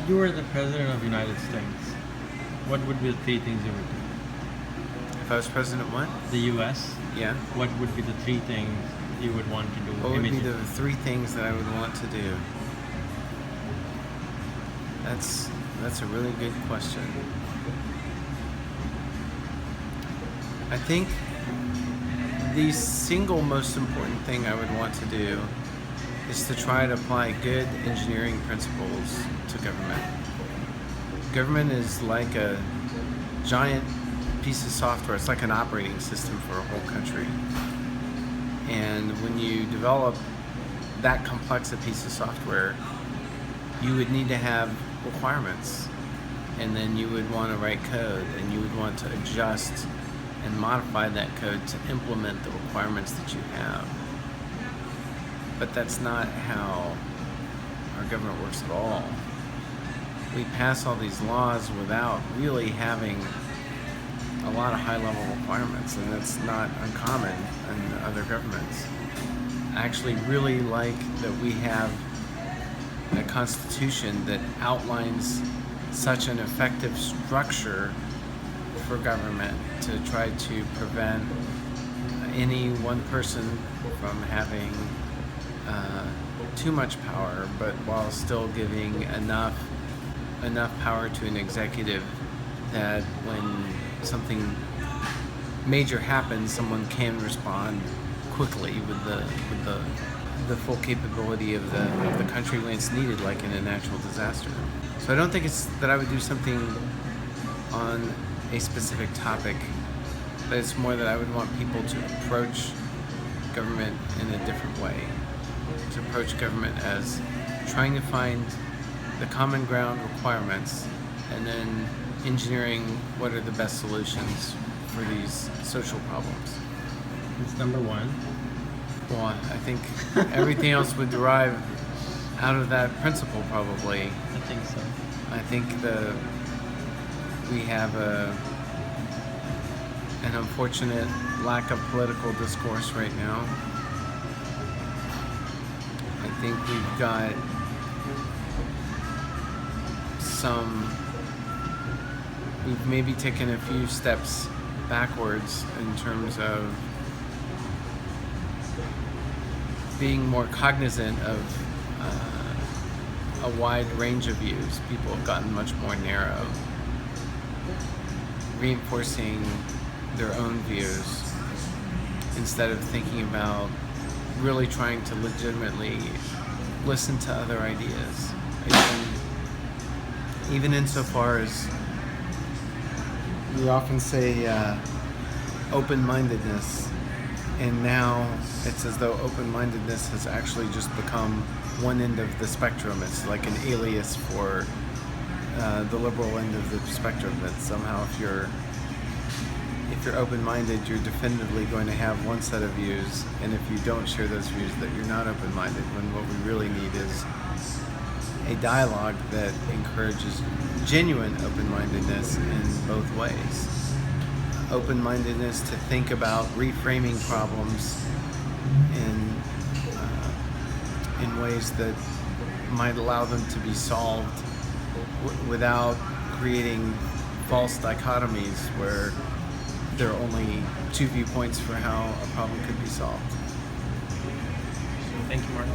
you were the president of the United States, what would be the three things you would do? If I was president, what? The U.S. Yeah. What would be the three things you would want to do? What would be immediately? the three things that I would want to do? That's a really good question. I think the single most important thing I would want to do is to try to apply good engineering principles to government. Government is like a giant piece of software. It's like an operating system for a whole country. And when you develop that complex a piece of software, you would need to have requirements. And then you would want to write code, and you would want to adjust and modify that code to implement the requirements that you have. But that's not how our government works at all. We pass all these laws without really having a lot of high-level requirements, and that's not uncommon in other governments. I actually really like that we have a constitution that outlines such an effective structure for government to try to prevent any one person from having too much power, but while still giving enough power to an executive that when something major happens, someone can respond quickly with the full capability of the country when it's needed, like in a natural disaster. So I don't think it's that I would do something on a specific topic, but it's more that I would want people to approach government in a different way. To approach government as trying to find the common ground requirements and then engineering what are the best solutions for these social problems. It's number one. Well, I think everything else would derive out of that principle, probably. I think so. I think we have an unfortunate lack of political discourse right now. I think we've got we've maybe taken a few steps backwards in terms of being more cognizant of a wide range of views. People have gotten much more narrow, reinforcing their own views instead of thinking about really trying to legitimately listen to other ideas. Even insofar as we often say open-mindedness, and now it's as though open-mindedness has actually just become one end of the spectrum. It's like an alias for the liberal end of the spectrum, that somehow if you're open-minded, you're definitively going to have one set of views, and if you don't share those views, that you're not open-minded, when what we really need is a dialogue that encourages genuine open-mindedness in both ways. Open-mindedness to think about reframing problems in ways that might allow them to be solved without creating false dichotomies where there are only two viewpoints for how a problem could be solved. Thank you, Mark.